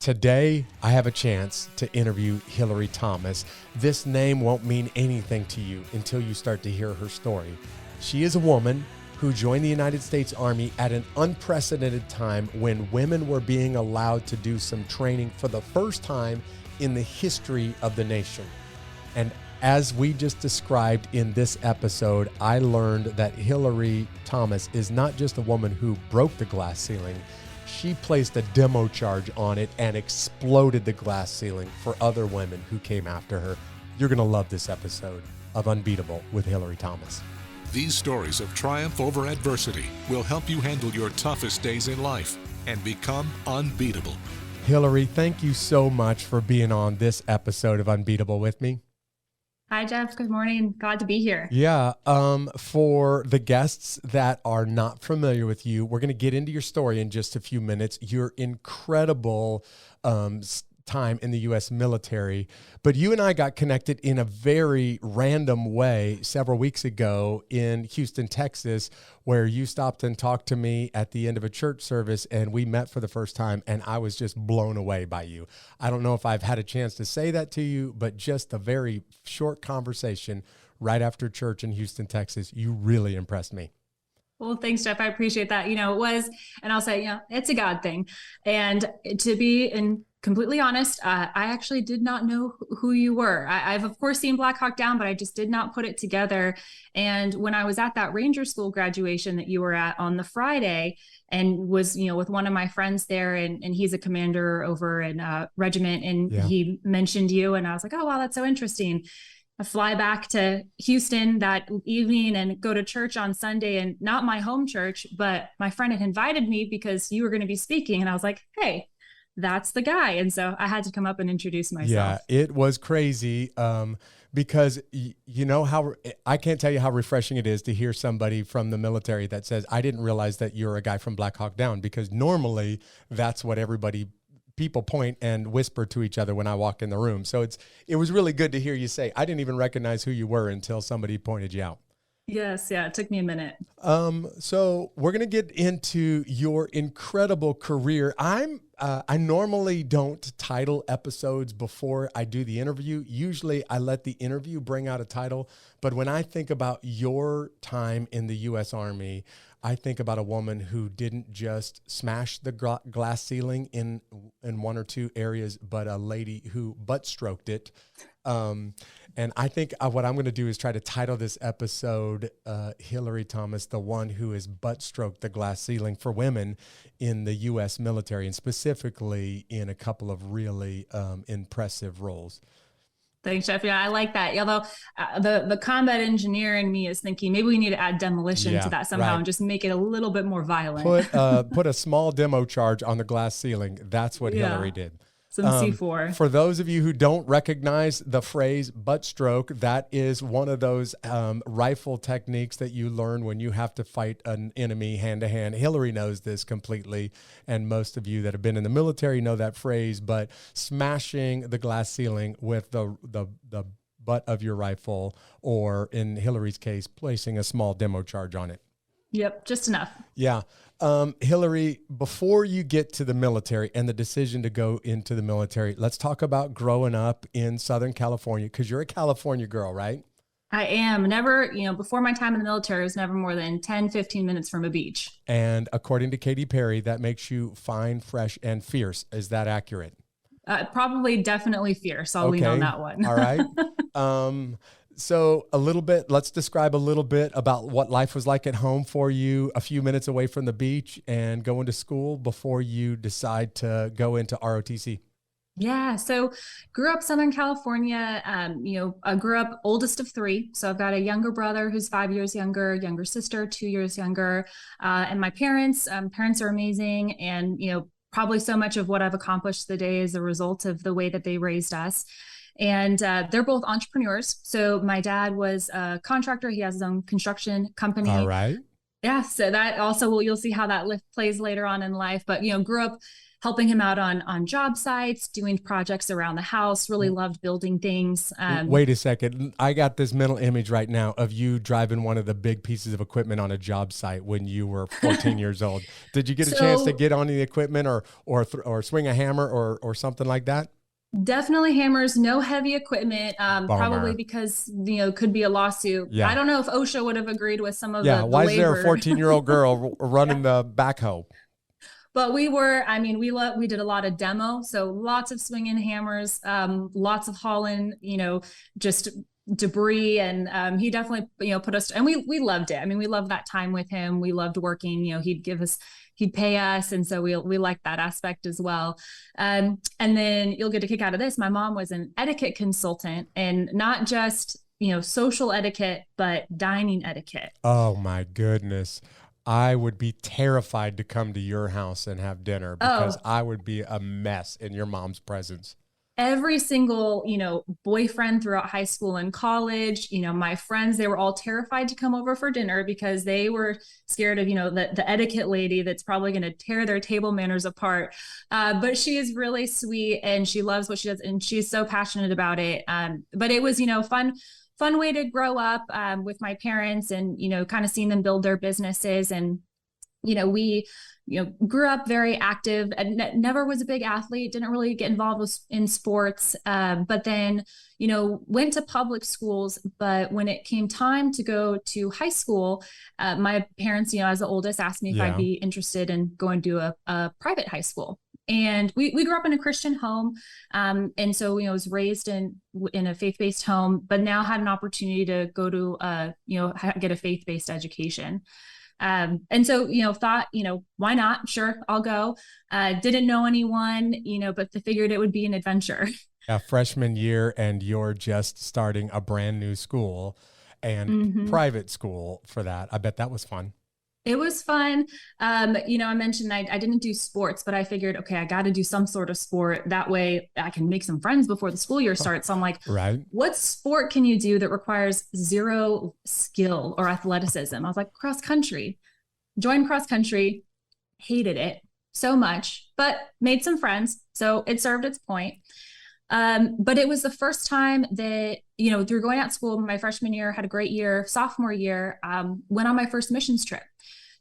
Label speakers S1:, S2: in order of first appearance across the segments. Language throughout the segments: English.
S1: Today, I have a chance to interview Hilary Thomas. This name won't mean anything to you until you start to hear her story. She is a woman who joined the United States Army at an unprecedented time when women were being allowed to do some training for the first time in the history of the nation. And as we just described in this episode, I learned that Hilary Thomas is not just a woman who broke the glass ceiling. She placed a demo charge on it and exploded the glass ceiling for other women who came after her. You're going to love this episode of Unbeatable with Hilary Thomas.
S2: These stories of triumph over adversity will help you handle your toughest days in life and become unbeatable.
S1: Hilary, thank you so much for being on this episode of Unbeatable with me.
S3: Hi, Jeff. Good morning. Glad to be here.
S1: Yeah. For the guests that are not familiar with you, we're going to get into your story in just a few minutes. Your incredible time in the U.S. military, but you and I got connected in a very random way several weeks ago in Houston, Texas, where you stopped and talked to me at the end of a church service, and we met for the first time, and I was just blown away by you. I don't know if I've had a chance to say that to you, but just a very short conversation right after church in Houston, Texas, you really impressed me.
S3: Well, thanks, Jeff. I appreciate that. It was, and I'll say, it's a God thing. And to be completely honest, I actually did not know who you were. I've of course seen Black Hawk Down, but I just did not put it together. And when I was at that Ranger School graduation that you were at on the Friday and was, with one of my friends there, and he's a commander over in regiment, and he mentioned you, and I was like, oh, wow, that's so interesting. I fly back to Houston that evening and go to church on Sunday, and not my home church, but my friend had invited me because you were going to be speaking. And I was like, hey, that's the guy. And so I had to come up and introduce myself.
S1: Yeah, it was crazy because how I can't tell you how refreshing it is to hear somebody from the military that says, I didn't realize that you're a guy from Black Hawk Down, because normally that's what people point and whisper to each other when I walk in the room. So it was really good to hear you say, I didn't even recognize who you were until somebody pointed you out.
S3: Yes. Yeah. It took me a minute.
S1: So we're going to get into your incredible career. I normally don't title episodes before I do the interview. Usually I let the interview bring out a title. But when I think about your time in the U.S. Army, I think about a woman who didn't just smash the glass ceiling in one or two areas, but a lady who butt stroked it. And I think what I'm going to do is try to title this episode, Hilary Thomas, the one who has butt stroked the glass ceiling for women in the U.S. military, and specifically in a couple of really impressive roles.
S3: Thanks, Jeff. Yeah, I like that. Although the combat engineer in me is thinking maybe we need to add demolition to that somehow, and just make it a little bit more violent.
S1: Put a small demo charge on the glass ceiling. That's what Hilary did.
S3: Some C4.
S1: For those of you who don't recognize the phrase butt stroke, that is one of those rifle techniques that you learn when you have to fight an enemy hand to hand. Hilary knows this completely, and most of you that have been in the military know that phrase, but smashing the glass ceiling with the butt of your rifle, or in Hilary's case, placing a small demo charge on it.
S3: Yep, just enough.
S1: Yeah. Hilary, before you get to the military and the decision to go into the military, let's talk about growing up in Southern California, because you're a California girl, right?
S3: I am. Never, before my time in the military, I was never more than 10, 15 minutes from a beach.
S1: And according to Katy Perry, that makes you fine, fresh, and fierce. Is that accurate?
S3: Probably definitely fierce. I'll lean on that one.
S1: All right. So let's describe a little bit about what life was like at home for you, a few minutes away from the beach and going to school before you decide to go into ROTC.
S3: Yeah. So grew up Southern California. I grew up oldest of three. So I've got a younger brother who's 5 years younger sister, 2 years younger. And my parents are amazing. And, probably so much of what I've accomplished today is a result of the way that they raised us. And they're both entrepreneurs. So my dad was a contractor. He has his own construction company.
S1: All right.
S3: Yeah. So that also, you'll see how that plays later on in life. But, grew up helping him out on job sites, doing projects around the house, really loved building things.
S1: Wait a second. I got this mental image right now of you driving one of the big pieces of equipment on a job site when you were 14 years old. Did you get a chance to get on the equipment or swing a hammer or something like that?
S3: Definitely hammers, no heavy equipment, probably because, could be a lawsuit.
S1: Yeah.
S3: I don't know if OSHA would have agreed with some of the
S1: why is there a
S3: labor.
S1: 14-year-old girl running the backhoe?
S3: But we did a lot of demo. So lots of swinging hammers, lots of hauling, just debris. And he definitely, put us, and we loved it. I mean, we loved that time with him. We loved working, he'd pay us. And so we liked that aspect as well. And then you'll get a kick out of this. My mom was an etiquette consultant, and not just, social etiquette, but dining etiquette.
S1: Oh my goodness. I would be terrified to come to your house and have dinner because I would be a mess in your mom's presence.
S3: Every single, boyfriend throughout high school and college, my friends, they were all terrified to come over for dinner because they were scared of, the etiquette lady that's probably going to tear their table manners apart. But she is really sweet and she loves what she does and she's so passionate about it. But it was, fun way to grow up with my parents and, kind of seeing them build their businesses. And, we, grew up very active and never was a big athlete, didn't really get involved in sports. But then, went to public schools. But when it came time to go to high school, my parents, as the oldest, asked me if I'd be interested in going to a private high school. And we grew up in a Christian home. And so, was raised in a faith-based home, but now had an opportunity to go to, get a faith-based education. And so, thought, why not? Sure, I'll go. Didn't know anyone, but figured it would be an adventure.
S1: A freshman year and you're just starting a brand new school and private school for that. I bet that was fun.
S3: It was fun. I mentioned I didn't do sports, but I figured, okay, I got to do some sort of sport. That way I can make some friends before the school year starts. So I'm like,
S1: right.
S3: What sport can you do that requires zero skill or athleticism? I was like, cross country. Joined cross country, hated it so much, but made some friends. So it served its point. But it was the first time that, through going out to school, my freshman year, had a great year. Sophomore year, went on my first missions trip.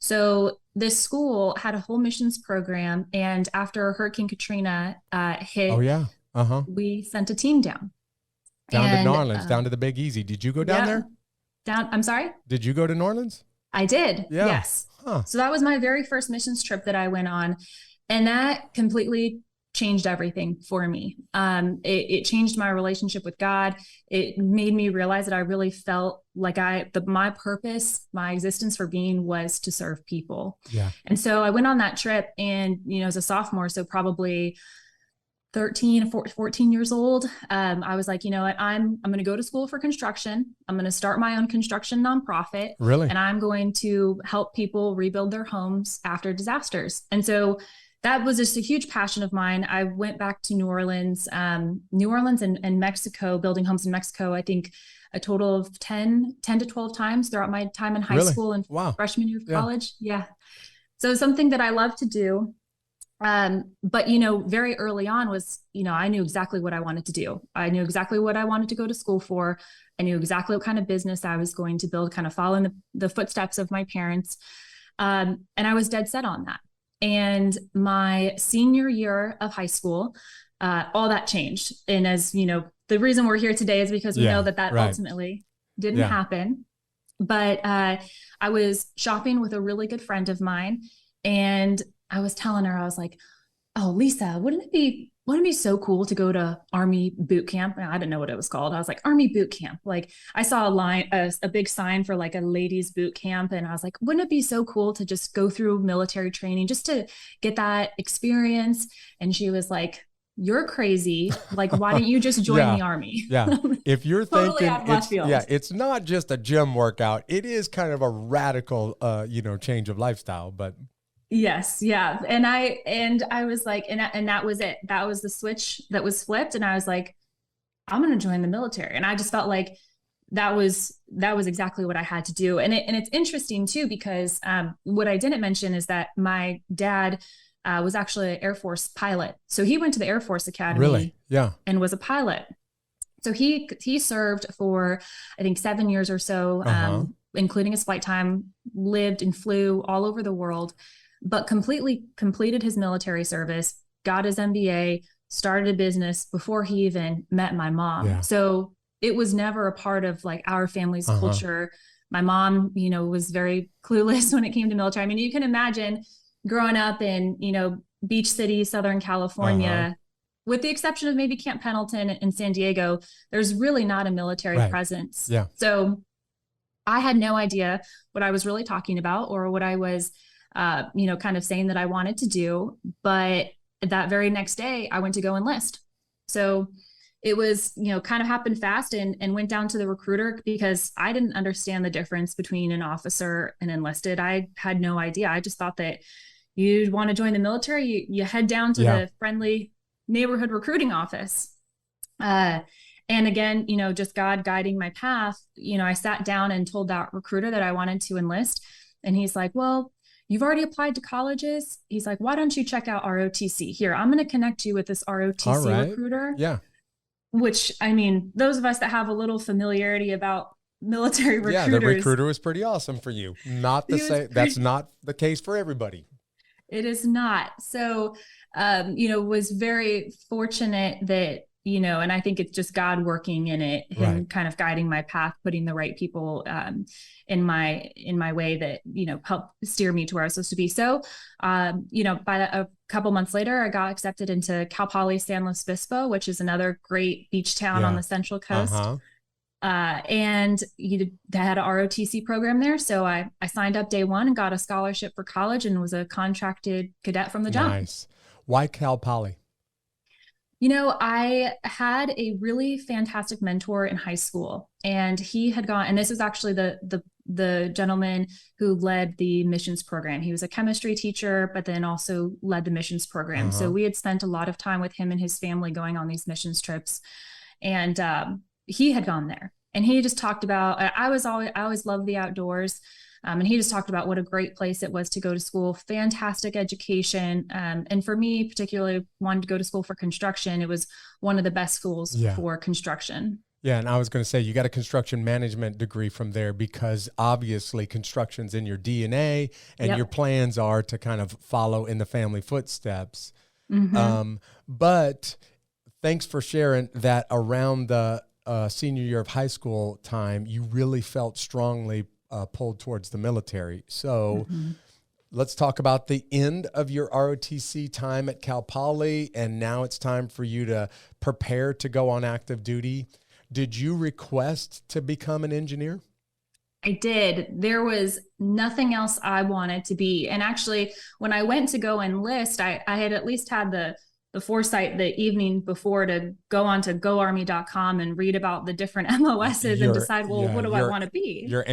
S3: So this school had a whole missions program. And after Hurricane Katrina hit, we sent a team down.
S1: To New Orleans, down to the Big Easy. Did you go down there?
S3: I'm sorry?
S1: Did you go to New Orleans?
S3: I did.
S1: Yeah.
S3: Yes.
S1: Huh.
S3: So that was my very first missions trip that I went on. And that completely changed everything for me. It changed my relationship with God. It made me realize that I really felt like my purpose, my existence for being was to serve people.
S1: Yeah.
S3: And so I went on that trip and, as a sophomore, so probably 14 years old, I was like, what, I'm going to go to school for construction. I'm going to start my own construction nonprofit.
S1: Really?
S3: And I'm going to help people rebuild their homes after disasters. And so that was just a huge passion of mine. I went back to New Orleans and Mexico, building homes in Mexico, I think a total of 10 to 12 times throughout my time in high school and freshman year of college. Yeah. So something that I love to do. But, very early on was, I knew exactly what I wanted to do. I knew exactly what I wanted to go to school for. I knew exactly what kind of business I was going to build, kind of following the footsteps of my parents. And I was dead set on that. And my senior year of high school, all that changed. And as the reason we're here today is because we know that ultimately didn't happen. But I was shopping with a really good friend of mine, and I was telling her, I was like, "Oh, Lisa, wouldn't it be so cool to go to Army boot camp?" I didn't know what it was called. I was like, Army boot camp. Like I saw a big sign for like a ladies boot camp. And I was like, wouldn't it be so cool to just go through military training just to get that experience? And she was like, "You're crazy. Like, why don't you just join the Army?"
S1: Yeah. If you're
S3: totally
S1: thinking it's not just a gym workout. It is kind of a radical, change of lifestyle, but
S3: yes. Yeah. And I was like, and that was it. That was the switch that was flipped. And I was like, I'm going to join the military. And I just felt like that was exactly what I had to do. And it's interesting too, because what I didn't mention is that my dad was actually an Air Force pilot. So he went to the Air Force Academy.
S1: Really? Yeah.
S3: And was a pilot. So he served for, I think, 7 years or so, including his flight time, lived and flew all over the world, but completely completed his military service, got his MBA, started a business before he even met my mom.
S1: Yeah.
S3: So it was never a part of like our family's culture. My mom, was very clueless when it came to military. I mean, you can imagine growing up in, Beach City, Southern California, with the exception of maybe Camp Pendleton in San Diego, there's really not a military presence.
S1: Yeah.
S3: So I had no idea what I was really talking about or what I was, kind of saying that I wanted to do. But that very next day, I went to go enlist. So it was, kind of happened fast and went down to the recruiter because I didn't understand the difference between an officer and enlisted. I had no idea. I just thought that you'd want to join the military, you head down to the friendly neighborhood recruiting office. And again, just God guiding my path, I sat down and told that recruiter that I wanted to enlist. And he's like, well, you've already applied to colleges. He's like, why don't you check out ROTC? Here, I'm going to connect you with this ROTC recruiter.
S1: Yeah.
S3: Which, I mean, those of us that have a little familiarity about military recruiters.
S1: Yeah, the recruiter was pretty awesome for you. Not the same. That's not the case for everybody.
S3: It is not. So, was very fortunate that, and I think it's just God working in it, him kind of guiding my path, putting the right people in my way that, help steer me to where I was supposed to be. So, by a couple months later, I got accepted into Cal Poly San Luis Obispo, which is another great beach town on the Central Coast. And they had a ROTC program there. So I signed up day one and got a scholarship for college and was a contracted cadet from the jump.
S1: Nice. Why Cal Poly?
S3: I had a really fantastic mentor in high school, and he had gone, and this was actually the gentleman who led the missions program. He was a chemistry teacher, but then also led the missions program. So we had spent a lot of time with him and his family going on these missions trips. And he had gone there, and he just talked about, I always loved the outdoors. And he just talked about what a great place it was to go to school, fantastic education. And for me, particularly wanted to go to school for construction. It was one of the best schools for construction.
S1: Yeah. And I was going to say, you got a construction management degree from there because obviously construction's in your DNA and your plans are to kind of follow in the family footsteps. But thanks for sharing that around the senior year of high school time, you really felt strongly pulled towards the military. So let's talk about the end of your ROTC time at Cal Poly. And now it's time for you to prepare to go on active duty. Did you request to become an engineer?
S3: I did. There was nothing else I wanted to be. And actually, when I went to go enlist, I had at least had the foresight the evening before to go on to goarmy.com and read about the different MOSs and decide, what do I want to be? You're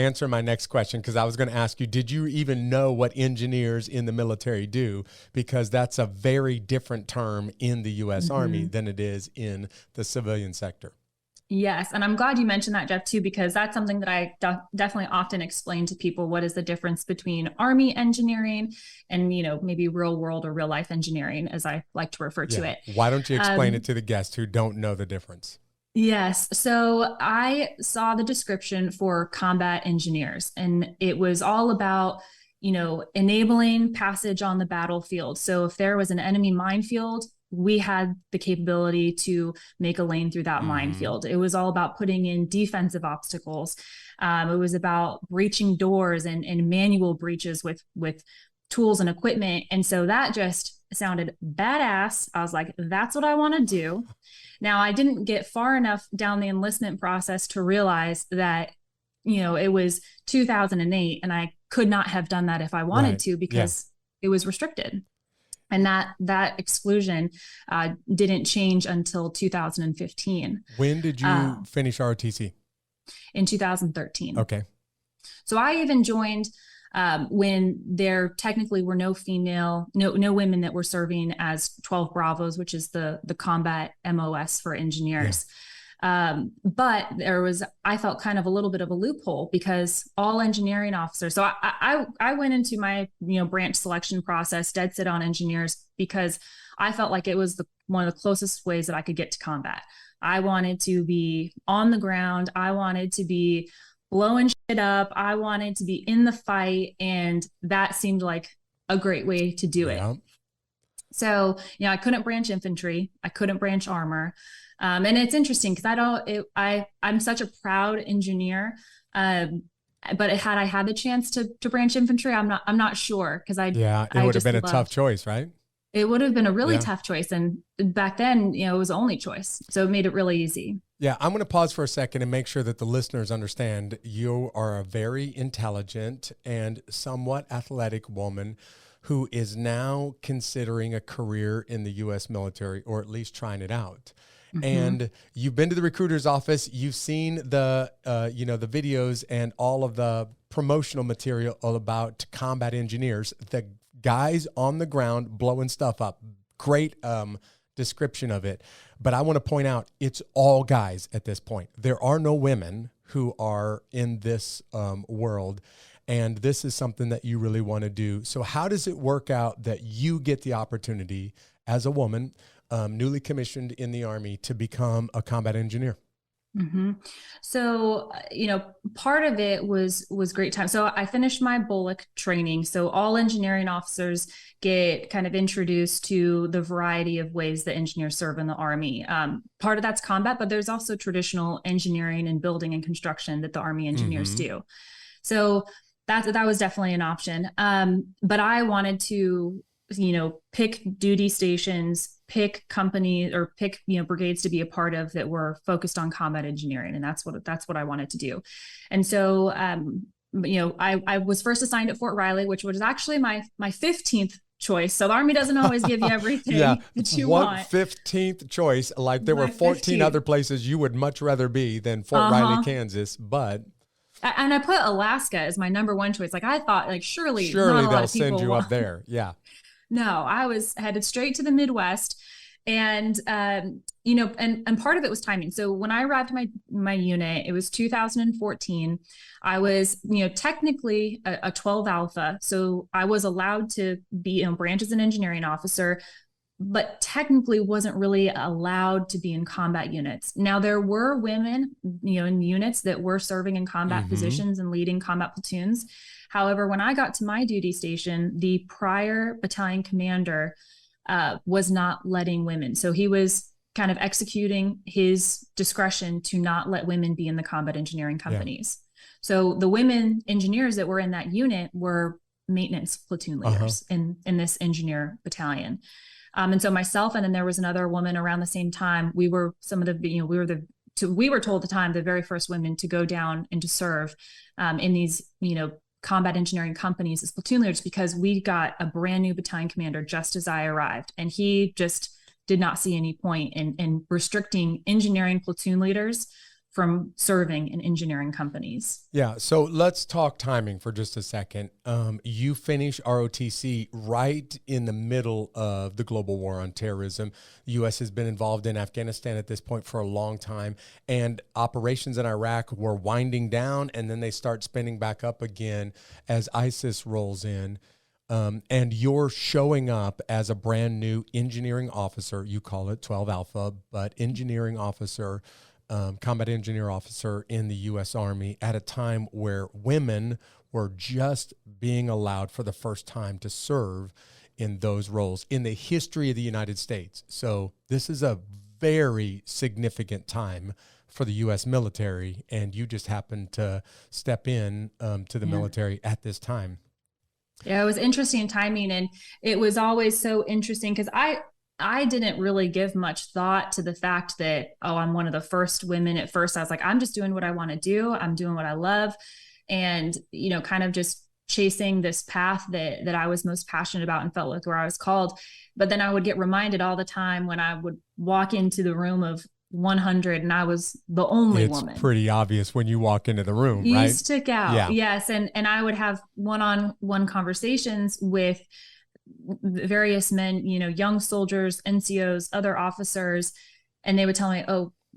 S3: Yes. And I'm glad you mentioned that, Jeff, too, because that's something that I definitely often explain to people. What is the difference between Army engineering and, maybe real world or real life engineering, as I like to refer to it.
S1: Why don't you explain it to the guests who don't know the difference?
S3: Yes. So I saw the description for combat engineers, and it was all about, enabling passage on the battlefield. So if there was an enemy minefield, we had the capability to make a lane through that minefield. It was all about putting in defensive obstacles. It was about breaching doors and manual breaches with tools and equipment. And so that just sounded badass. I was like, that's what I want to do. Now, I didn't get far enough down the enlistment process to realize that, it was 2008 and I could not have done that if I wanted to, because it was restricted. And that exclusion didn't change until 2015.
S1: When did you finish ROTC?
S3: In 2013.
S1: Okay.
S3: So I even joined when there technically were no women that were serving as 12 Bravos, which is the combat MOS for engineers. But I felt kind of a little bit of a loophole because all engineering officers. So I went into my, branch selection process dead set on engineers because I felt like it was one of the closest ways that I could get to combat. I wanted to be on the ground. I wanted to be blowing shit up. I wanted to be in the fight. And that seemed like a great way to do it. So, I couldn't branch infantry. I couldn't branch armor. And it's interesting because I'm such a proud engineer. But had I had the chance to branch infantry, I'm not sure because it
S1: would have been a tough choice, right?
S3: It would have been a really tough choice. And back then, it was the only choice. So it made it really easy.
S1: Yeah. I'm going to pause for a second and make sure that the listeners understand you are a very intelligent and somewhat athletic woman who is now considering a career in the U.S. military, or at least trying it out. Mm-hmm. And you've been to the recruiter's office. You've seen the videos and all of the promotional material all about combat engineers, the guys on the ground blowing stuff up. Great description of it. But I want to point out, it's all guys at this point. There are no women who are in this world. And this is something that you really want to do. So how does it work out that you get the opportunity as a woman, newly commissioned in the Army, to become a combat engineer?
S3: Mm-hmm. So, part of it was great time. So I finished my BOLIC training. So all engineering officers get kind of introduced to the variety of ways that engineers serve in the Army. Part of that's combat, but there's also traditional engineering and building and construction that the Army engineers do. So that was definitely an option. But I wanted to, pick duty stations, pick companies, or pick, brigades to be a part of that were focused on combat engineering. And that's what I wanted to do. And so, I was first assigned at Fort Riley, which was actually my 15th choice. So the Army doesn't always give you everything that you want.
S1: 15th choice. Like there were 14 other places you would much rather be than Fort Riley, Kansas, but...
S3: And I put Alaska as my number one choice. Like I thought, surely
S1: they'll send you up there. Yeah.
S3: No, I was headed straight to the Midwest, and and part of it was timing. So when I arrived at my unit, it was 2014. I was technically a 12 Alpha, so I was allowed to be branch as an engineering officer, but technically wasn't really allowed to be in combat units. Now there were women, in units that were serving in combat positions and leading combat platoons. However, when I got to my duty station, the prior battalion commander was not letting women. So he was kind of executing his discretion to not let women be in the combat engineering companies. So the women engineers that were in that unit were maintenance platoon leaders in this engineer battalion. And so myself, and then there was another woman around the same time. We were we were told at the time, the very first women to go down and to serve in these, combat engineering companies as platoon leaders, because we got a brand new battalion commander just as I arrived. And he just did not see any point in restricting engineering platoon leaders from serving in engineering companies.
S1: Yeah. So let's talk timing for just a second. You finish ROTC right in the middle of the global war on terrorism. The U.S. has been involved in Afghanistan at this point for a long time, and operations in Iraq were winding down, and then they start spinning back up again as ISIS rolls in. And you're showing up as a brand new engineering officer. You call it 12 Alpha, but engineering officer, combat engineer officer in the U.S. Army at a time where women were just being allowed for the first time to serve in those roles in the history of the United States. So this is a very significant time for the U.S. military, and you just happened to step in to the military at this time.
S3: Yeah, it was interesting timing, and it was always so interesting because I didn't really give much thought to the fact that, I'm one of the first women. At first, I was like, I'm just doing what I want to do. I'm doing what I love. And, kind of just chasing this path that I was most passionate about and felt like where I was called. But then I would get reminded all the time when I would walk into the room of 100 and I was the only woman.
S1: It's pretty obvious when you walk into the room,
S3: you
S1: right?
S3: stick out.
S1: Yeah.
S3: Yes. And I would have one-on-one conversations with various men, young soldiers, NCOs, other officers, and they would tell me,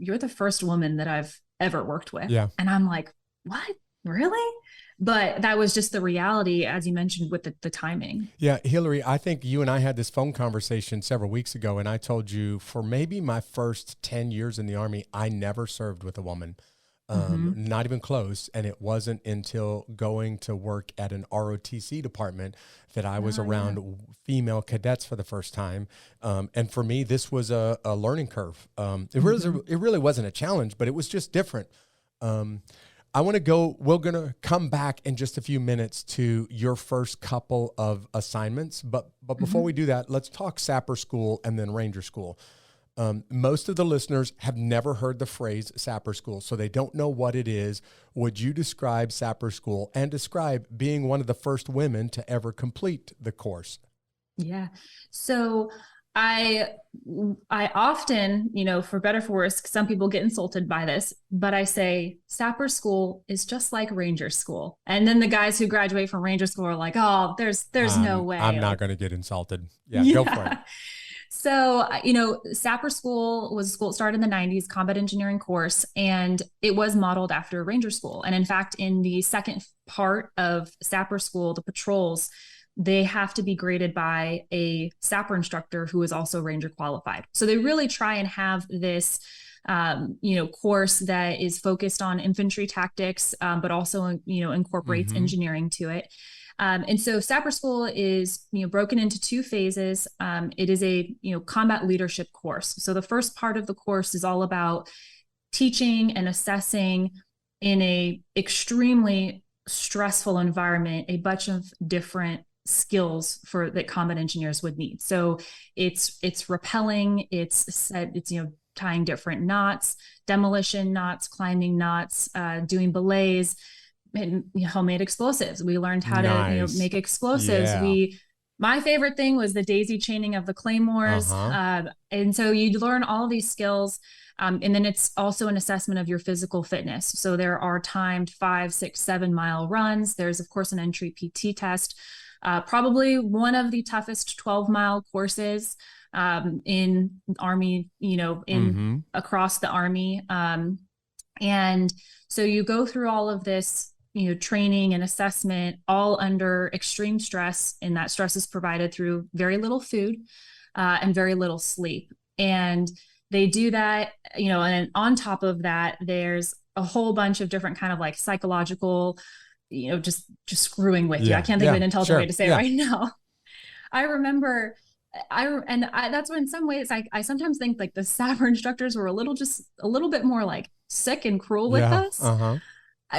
S3: you're the first woman that I've ever worked with.
S1: Yeah.
S3: And I'm like, what? Really? But that was just the reality, as you mentioned, with the timing.
S1: Yeah, Hilary, I think you and I had this phone conversation several weeks ago, and I told you for maybe my first 10 years in the Army, I never served with a woman, not even close. And it wasn't until going to work at an ROTC department that I was around female cadets for the first time. And for me, this was a learning curve. It really wasn't a challenge, but it was just different. we're going to come back in just a few minutes to your first couple of assignments. But before we do that, let's talk Sapper School and then Ranger School. Most of the listeners have never heard the phrase Sapper School, so they don't know what it is. Would you describe Sapper School and describe being one of the first women to ever complete the course?
S3: Yeah. So I often, for better or for worse, some people get insulted by this, but I say Sapper School is just like Ranger School. And then the guys who graduate from Ranger School are like, oh, there's no way.
S1: I'm not going to get insulted. Yeah, go for it.
S3: So, Sapper School was a school that started in the 90s, combat engineering course, and it was modeled after Ranger School. And in fact, in the second part of Sapper School, the patrols, they have to be graded by a Sapper instructor who is also Ranger qualified. So they really try and have this, course that is focused on infantry tactics, but also, incorporates engineering to it. And so Sapper School is, broken into two phases. It is a, combat leadership course. So the first part of the course is all about teaching and assessing in a extremely stressful environment, a bunch of different skills that combat engineers would need. So it's rappelling, it's tying different knots, demolition knots, climbing knots, doing belays, and homemade explosives. We learned how to make explosives.
S1: Yeah.
S3: My favorite thing was the daisy chaining of the claymores. And so you learn all of these skills. And then it's also an assessment of your physical fitness. So there are timed 5, 6, 7 mile runs. There's of course an entry PT test, probably one of the toughest 12-mile courses in Army, across the Army. And so you go through all of this, training and assessment, all under extreme stress. And that stress is provided through very little food and very little sleep. And they do that, and on top of that, there's a whole bunch of different kind of like psychological, just screwing with you. I can't think of an intelligent way to say it right now. I remember that's when in some ways I sometimes think like the Sapper instructors were a little bit more like sick and cruel with us.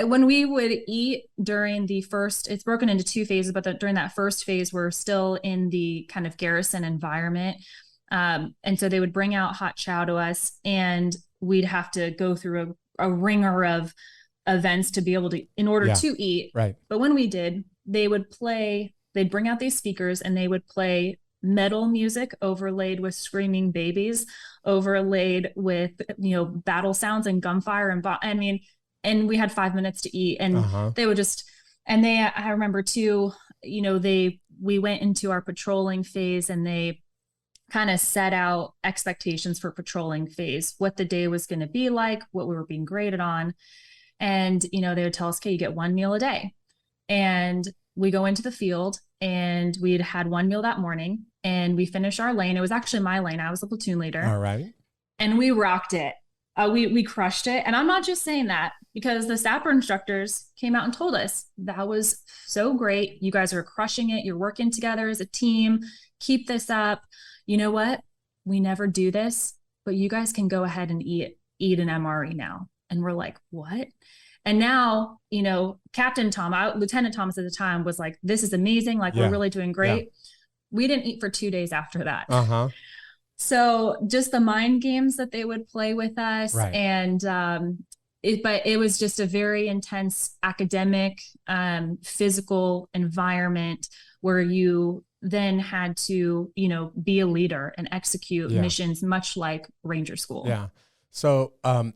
S3: When we would eat during the first, it's broken into two phases, but during that first phase, we're still in the kind of garrison environment. And so they would bring out hot chow to us and we'd have to go through a ringer of events to be able to, in order to eat.
S1: Right.
S3: But when we did, they'd bring out these speakers and they would play metal music overlaid with screaming babies, overlaid with, battle sounds and gunfire and we had 5 minutes to eat and they would I remember too, we went into our patrolling phase and they kind of set out expectations for patrolling phase, what the day was going to be like, what we were being graded on. And, they would tell us, okay, you get 1 meal a day. And we go into the field and we'd had 1 meal that morning and we finished our lane. It was actually my lane. I was the platoon leader.
S1: All right.
S3: And we rocked it. We crushed it. And I'm not just saying that because the Sapper instructors came out and told us that was so great. You guys are crushing it. You're working together as a team. Keep this up. You know what? We never do this, but you guys can go ahead and eat an MRE now. And we're like, what? And now, Captain Tom, Lieutenant Thomas at the time was like, this is amazing. Like, we're really doing great. Yeah. We didn't eat for 2 days after that. So just the mind games that they would play with us. Right. And, but it was just a very intense academic, physical environment where you then had to, be a leader and execute missions much like Ranger School.
S1: Yeah. So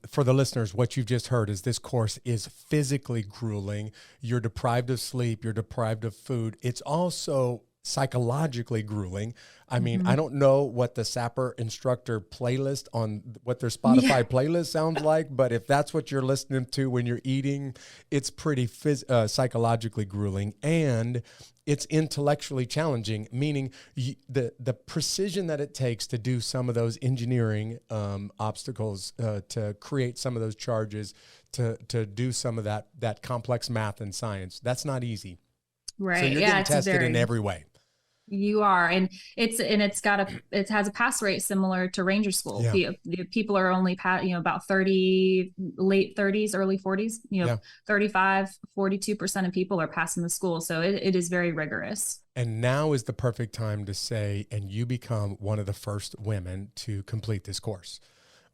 S1: for the listeners, what you've just heard is this course is physically grueling. You're deprived of sleep. You're deprived of food. It's also psychologically grueling. I mean, I don't know what the Sapper instructor playlist on what their Spotify playlist sounds like, but if that's what you're listening to when you're eating, it's pretty psychologically grueling, and it's intellectually challenging, meaning the precision that it takes to do some of those engineering obstacles, to create some of those charges, to do some of that complex math and science. That's not easy.
S3: Right.
S1: So you're getting tested in every way.
S3: You are, and it has a pass rate similar to Ranger School.
S1: Yeah.
S3: The people are only about 30, late 30s, early 40s. 35, 42% of people are passing the school, so it is very rigorous.
S1: And now is the perfect time to say, and you become one of the first women to complete this course.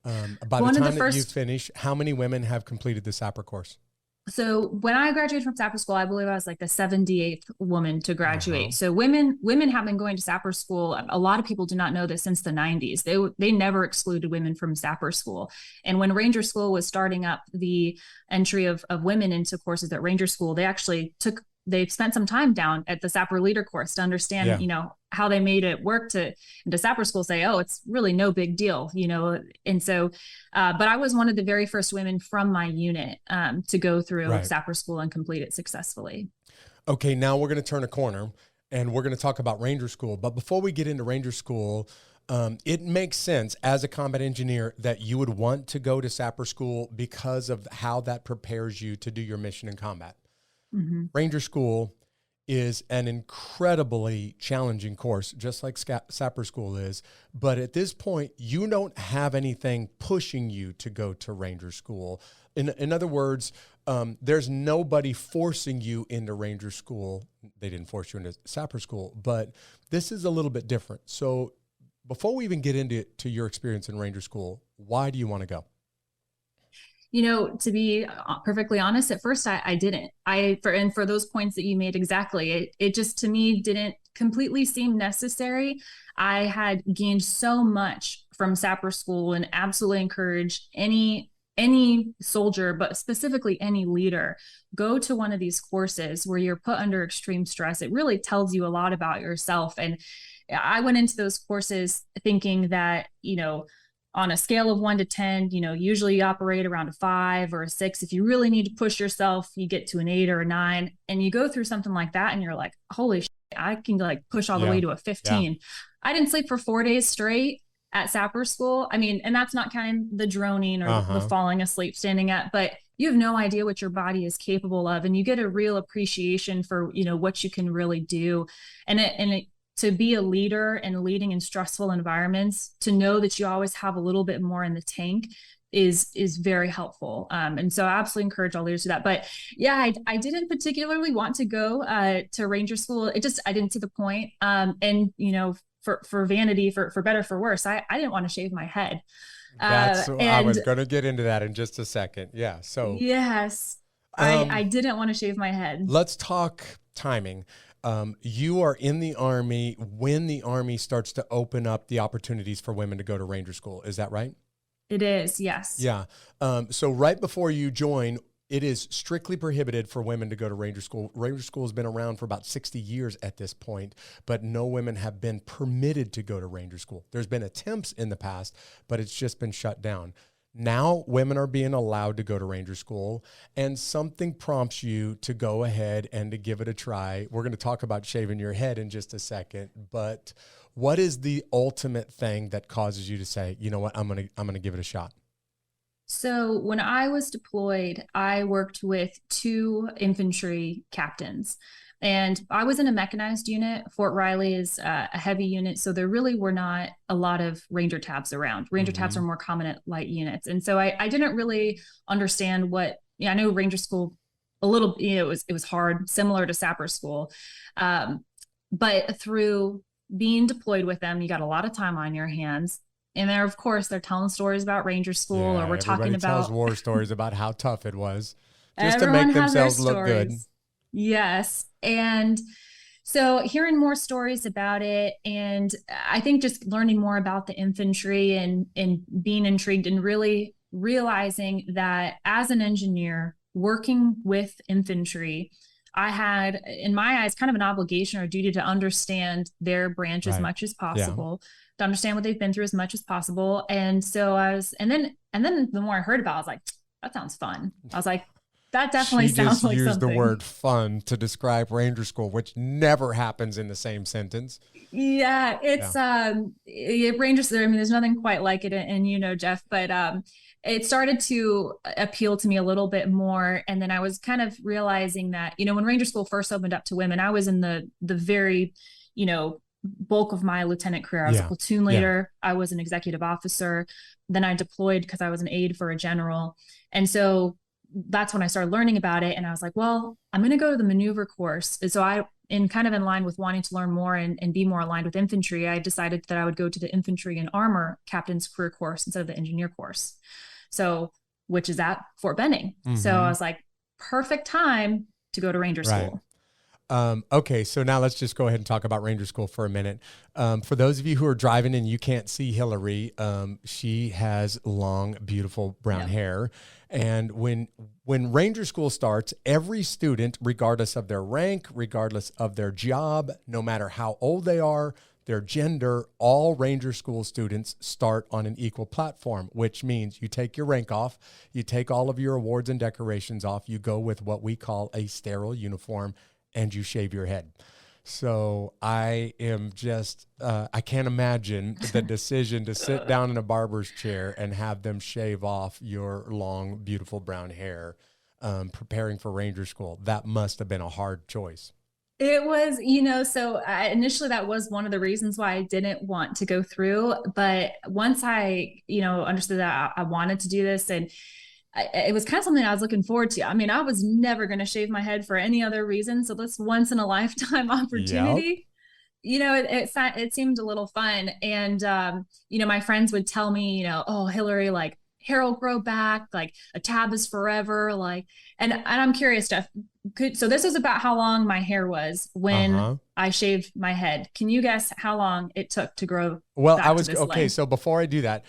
S1: By the time that you finish, how many women have completed the Sapper course?
S3: So when I graduated from Sapper School, I believe I was like the 78th woman to graduate. So women have been going to Sapper School. A lot of people do not know this since the 90s. They never excluded women from Sapper School. And when Ranger School was starting up the entry of women into courses at Ranger School, they spent some time down at the Sapper Leader Course to understand, how they made it work to Sapper School say, oh, it's really no big deal, And so, but I was one of the very first women from my unit to go through Sapper School and complete it successfully.
S1: Okay, now we're going to turn a corner and we're going to talk about Ranger School. But before we get into Ranger School, it makes sense as a combat engineer that you would want to go to Sapper School because of how that prepares you to do your mission in combat. Mm-hmm. Ranger School is an incredibly challenging course, just like Sapper School is. But at this point, you don't have anything pushing you to go to Ranger School. In other words, there's nobody forcing you into Ranger School. They didn't force you into Sapper School, but this is a little bit different. So before we even get into your experience in Ranger School, why do you want to go?
S3: To be perfectly honest, at first I didn't. For those points that you made exactly, it just to me didn't completely seem necessary. I had gained so much from Sapper School and absolutely encourage any soldier, but specifically any leader, go to one of these courses where you're put under extreme stress. It really tells you a lot about yourself. And I went into those courses thinking that, on a scale of 1 to 10, usually you operate around a 5 or a 6. If you really need to push yourself, you get to an 8 or a 9, and you go through something like that and you're like, holy shit, I can push all the way to a 15. Yeah. I didn't sleep for 4 days straight at Sapper School. I mean, and that's not kind of the droning or the falling asleep standing up, but you have no idea what your body is capable of. And you get a real appreciation for, what you can really do. And to be a leader and leading in stressful environments, to know that you always have a little bit more in the tank is very helpful. And so I absolutely encourage all leaders to do that. But yeah, I didn't particularly want to go to Ranger School. I didn't see the point. And for vanity, for better, for worse, I didn't want to shave my head.
S1: I was going to get into that in just a second. Yeah. So
S3: yes, I didn't want to shave my head.
S1: Let's talk timing. You are in the Army when the Army starts to open up the opportunities for women to go to Ranger School. Is that right?
S3: It is, yes.
S1: Yeah. So right before you join, it is strictly prohibited for women to go to Ranger School. Ranger School has been around for about 60 years at this point, but no women have been permitted to go to Ranger School. There's been attempts in the past, but it's just been shut down. Now women are being allowed to go to Ranger School, and something prompts you to go ahead and to give it a try. We're going to talk about shaving your head in just a second, but what is the ultimate thing that causes you to say, you know what, I'm going to give it a shot?
S3: So when I was deployed, I worked with 2 infantry captains. And I was in a mechanized unit. Fort Riley is a heavy unit, so there really were not a lot of Ranger tabs around. Ranger tabs are more common at light units. And so I didn't really understand I know Ranger School a little, it was hard, similar to Sapper School. But through being deployed with them, you got a lot of time on your hands. And of course, they're telling stories about Ranger School, or we're talking about...
S1: tells war stories about how tough it was, just to make themselves look good.
S3: Yes. And so hearing more stories about it, and I think just learning more about the infantry and being intrigued and really realizing that as an engineer working with infantry, I had, in my eyes, kind of an obligation or duty to understand their branch as much as possible, to understand what they've been through as much as possible. And so and then the more I heard about it, I was like, that sounds fun. I was like, that definitely sounds like something. She just used
S1: the word fun to describe Ranger School, which never happens in the same sentence.
S3: Yeah, it's Ranger School. I mean, there's nothing quite like it, and you know, Jeff, but it started to appeal to me a little bit more. And then I was kind of realizing that, you know, when Ranger School first opened up to women, I was in the very, you know, bulk of my lieutenant career. I was a platoon leader. I was an executive officer. Then I deployed because I was an aide for a general. And so that's when I started learning about it. And I was like, well, I'm going to go to the maneuver course. And so in line with wanting to learn more and be more aligned with infantry, I decided that I would go to the infantry and armor captain's career course instead of the engineer course. So, which is at Fort Benning. So I was like, perfect time to go to Ranger School.
S1: Okay, so now let's just go ahead and talk about Ranger School for a minute. For those of you who are driving and you can't see Hilary, she has long, beautiful brown hair. And when Ranger School starts, every student, regardless of their rank, regardless of their job, no matter how old they are, their gender, all Ranger School students start on an equal platform, which means you take your rank off, you take all of your awards and decorations off, you go with what we call a sterile uniform, and you shave your head. So I am just, I can't imagine the decision to sit down in a barber's chair and have them shave off your long, beautiful brown hair, preparing for Ranger School. That must have been a hard choice.
S3: It was, you know, so initially that was one of the reasons why I didn't want to go through. But once I, you know, understood that I wanted to do this, and it was kind of something I was looking forward to. I mean, I was never going to shave my head for any other reason. So this once in a lifetime opportunity, you know, it seemed a little fun. And, you know, my friends would tell me, you know, oh, Hilary, like, hair will grow back, like a tab is forever. Like, and I'm curious, Jeff, so this is about how long my hair was when I shaved my head. Can you guess how long it took to grow?
S1: Well, I was, okay. So before I do that,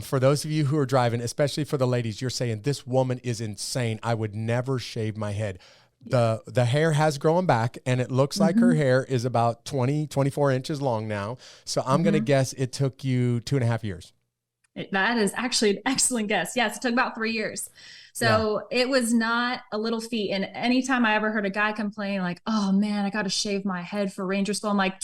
S1: for those of you who are driving, especially for the ladies, you're saying this woman is insane. I would never shave my head. The hair has grown back, and it looks like her hair is about 24 inches long now. So I'm going to guess it took you 2.5 years.
S3: That is actually an excellent guess. Yes, it took about 3 years. So it was not a little feat. And anytime I ever heard a guy complain like, oh man, I got to shave my head for Ranger School, I'm like,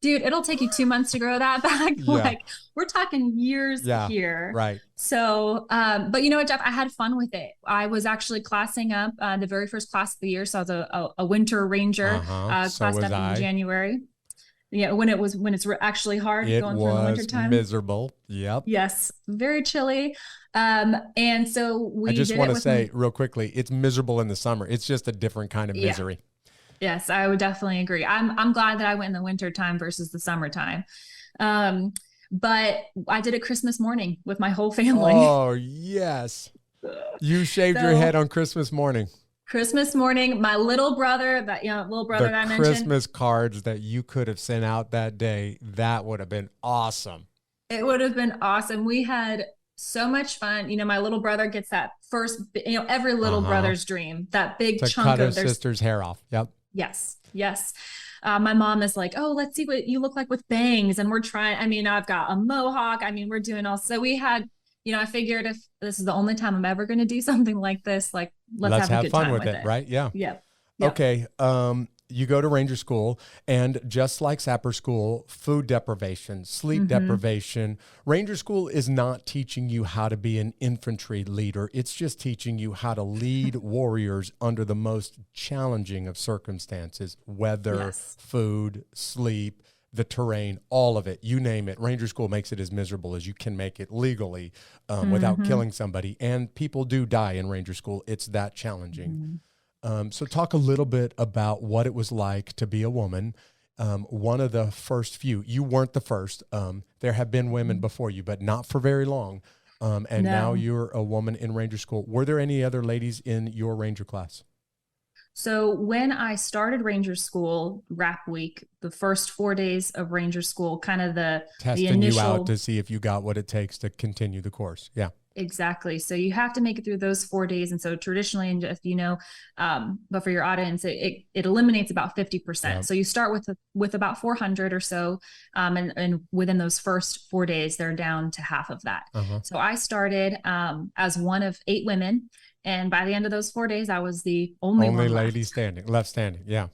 S3: dude, it'll take you 2 months to grow that back. Like, we're talking years here.
S1: Right.
S3: So, but you know what, Jeff, I had fun with it. I was actually classing up the very first class of the year. So I was a winter Ranger, classed up in January. Yeah, when it's actually hard going through the winter time.
S1: It was miserable. Yep.
S3: Yes, very chilly. And so I
S1: just want to say real quickly, it's miserable in the summer. It's just a different kind of misery.
S3: Yes, I would definitely agree. I'm glad that I went in the winter time versus the summertime. But I did it Christmas morning with my whole family.
S1: Oh yes, you shaved your head on Christmas morning.
S3: Christmas morning, my little brother, that I mentioned.
S1: Christmas cards that you could have sent out that day, that would have been awesome.
S3: It would have been awesome. We had so much fun. You know, my little brother gets that first, you know, every little brother's dream, that big chunk of their
S1: sister's hair off. Yep.
S3: Yes. Yes. My mom is like, oh, let's see what you look like with bangs. And we're trying, I mean, I've got a mohawk. I mean, we're doing all, so we had, you know, I figured if this is the only time I'm ever going to do something like this, like let's have a good fun with it.
S1: Right. Yeah.
S3: Yeah.
S1: Okay. You go to Ranger School, and just like Sapper School, food deprivation, sleep deprivation, Ranger School is not teaching you how to be an infantry leader. It's just teaching you how to lead warriors under the most challenging of circumstances, weather, food, sleep, the terrain, all of it, you name it. Ranger School makes it as miserable as you can make it legally without killing somebody. And people do die in Ranger School. It's that challenging. So talk a little bit about what it was like to be a woman. One of the first few, you weren't the first. There have been women before you, but not for very long. And now you're a woman in Ranger School. Were there any other ladies in your Ranger class?
S3: So when I started Ranger School, RAP week, the first 4 days of Ranger School, kind of the
S1: initial... you out to see if you got what it takes to continue the course. Yeah.
S3: Exactly. So you have to make it through those 4 days. And so traditionally, and if you know, but for your audience, it eliminates about 50%.
S1: Yeah.
S3: So you start with about 400 or so. And within those first 4 days, they're down to half of that. So I started as one of 8 women. And by the end of those 4 days, I was the only one
S1: lady
S3: left.
S1: left standing. Yeah.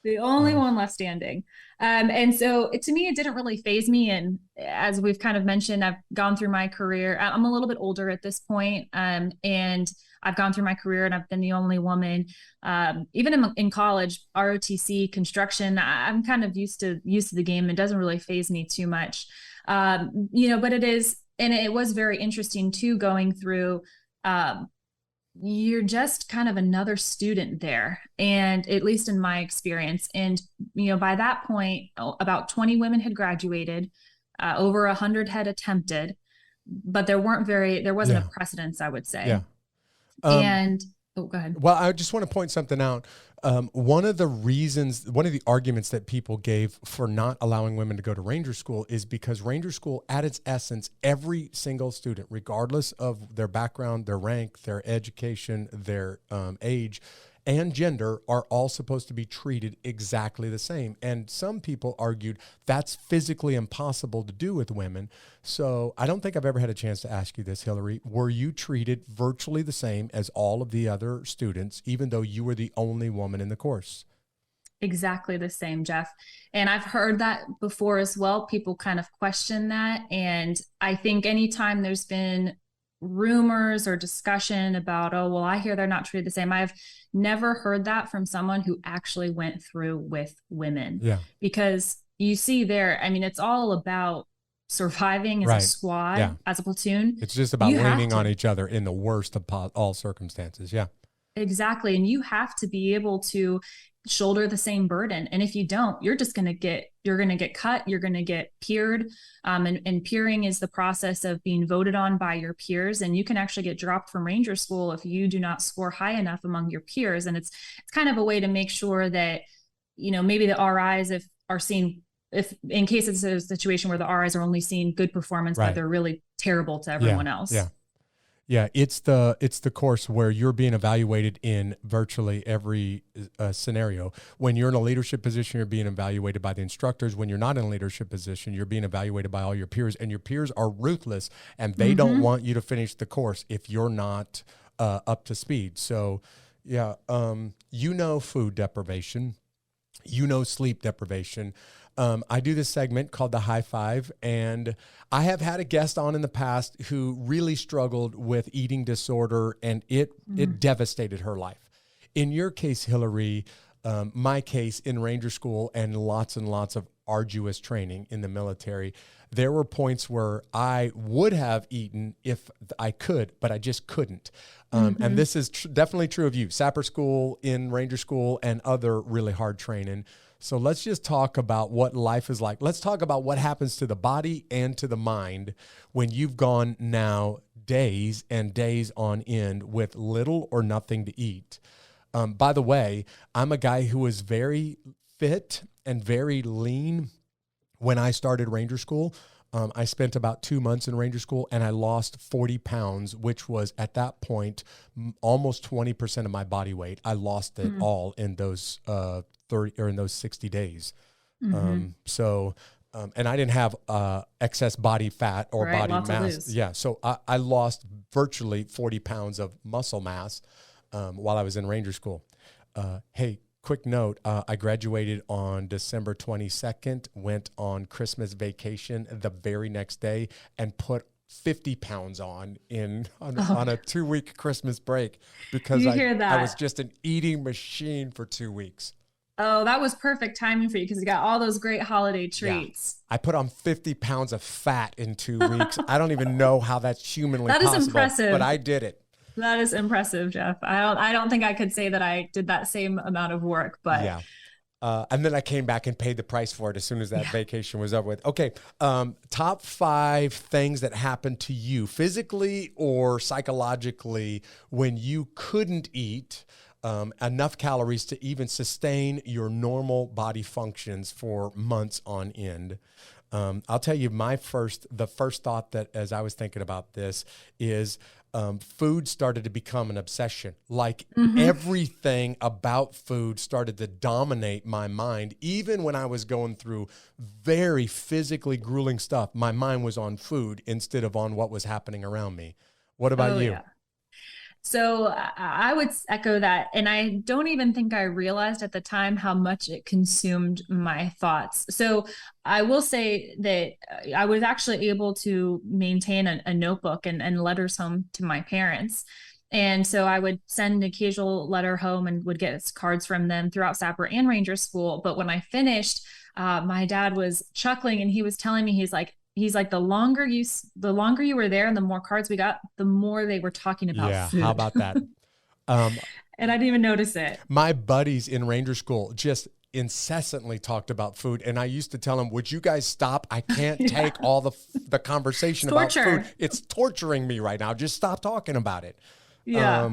S3: The only one left standing. And so to me, it didn't really faze me. And as we've kind of mentioned, I've gone through my career. I'm a little bit older at this point, and I've gone through my career and I've been the only woman. Even in college, ROTC, construction, I'm kind of used to the game. It doesn't really faze me too much. But it was very interesting too, going through, you're just kind of another student there. And at least in my experience, and, by that point, about 20 women had graduated, over 100 had attempted, but there wasn't a precedence, I would say.
S1: Yeah.
S3: Go ahead.
S1: Well, I just want to point something out. One of the arguments that people gave for not allowing women to go to Ranger School is because Ranger School, at its essence, every single student, regardless of their background, their rank, their education, their age, and gender, are all supposed to be treated exactly the same. And some people argued that's physically impossible to do with women. So I don't think I've ever had a chance to ask you this, Hilary. Were you treated virtually the same as all of the other students, even though you were the only woman in the course?
S3: Exactly the same, Jeff. And I've heard that before as well. People kind of question that. And I think anytime there's been rumors or discussion about, oh, well, I hear they're not treated the same, I've never heard that from someone who actually went through with women.
S1: Yeah.
S3: Because you see there, I mean, it's all about surviving as a squad, as a platoon.
S1: It's just about leaning on each other in the worst of all circumstances. Yeah.
S3: Exactly. And you have to be able to shoulder the same burden. And if you don't, you're going to get cut, you're going to get peered. And peering is the process of being voted on by your peers. And you can actually get dropped from Ranger School if you do not score high enough among your peers. And it's kind of a way to make sure that, maybe the RIs if in case it's a situation where the RIs are only seeing good performance, but they're really terrible to everyone else.
S1: Yeah. Yeah, it's the course where you're being evaluated in virtually every scenario. When you're in a leadership position, you're being evaluated by the instructors. When you're not in a leadership position, you're being evaluated by all your peers, and your peers are ruthless, and they don't want you to finish the course if you're not up to speed. So, food deprivation, sleep deprivation. I do this segment called the High Five, and I have had a guest on in the past who really struggled with eating disorder, and it devastated her life. In your case, Hilary, my case in Ranger School and lots of arduous training in the military, there were points where I would have eaten if I could, but I just couldn't. And this is definitely true of you, Sapper School, in Ranger School, and other really hard training. So let's just talk about what life is like. Let's talk about what happens to the body and to the mind when you've gone now days and days on end with little or nothing to eat. By the way, I'm a guy who was very fit and very lean when I started Ranger School. I spent about 2 months in Ranger School, and I lost 40 pounds, which was at that point almost 20% of my body weight. I lost it all in those 60 days. And I didn't have excess body fat or body mass. Yeah. So I lost virtually 40 pounds of muscle mass while I was in Ranger School. Hey, quick note, I graduated on December 22nd, went on Christmas vacation the very next day, and put 50 pounds on a 2-week Christmas break because I was just an eating machine for 2 weeks.
S3: Oh, that was perfect timing for you because you got all those great holiday treats.
S1: Yeah. I put on 50 pounds of fat in 2 weeks. I don't even know how that's humanly possible.
S3: That is impressive.
S1: But I did it.
S3: That is impressive, Jeff. I don't think I could say that I did that same amount of work, but
S1: yeah. And then I came back and paid the price for it as soon as that vacation was over with. Okay. Top 5 things that happened to you physically or psychologically when you couldn't eat enough calories to even sustain your normal body functions for months on end. I'll tell you the first thought that as I was thinking about this is food started to become an obsession. Like everything about food started to dominate my mind. Even when I was going through very physically grueling stuff, my mind was on food instead of on what was happening around me. What about you?
S3: Yeah. So I would echo that. And I don't even think I realized at the time how much it consumed my thoughts. So I will say that I was actually able to maintain a notebook and letters home to my parents. And so I would send an occasional letter home and would get cards from them throughout Sapper and Ranger School. But when I finished, my dad was chuckling and he was telling me, he's like, the longer you were there and the more cards we got, the more they were talking about food.
S1: How about that?
S3: And I didn't even notice it.
S1: My buddies in Ranger School just incessantly talked about food. And I used to tell them, would you guys stop? I can't take all the conversation about food. It's torturing me right now. Just stop talking about it.
S3: Yeah.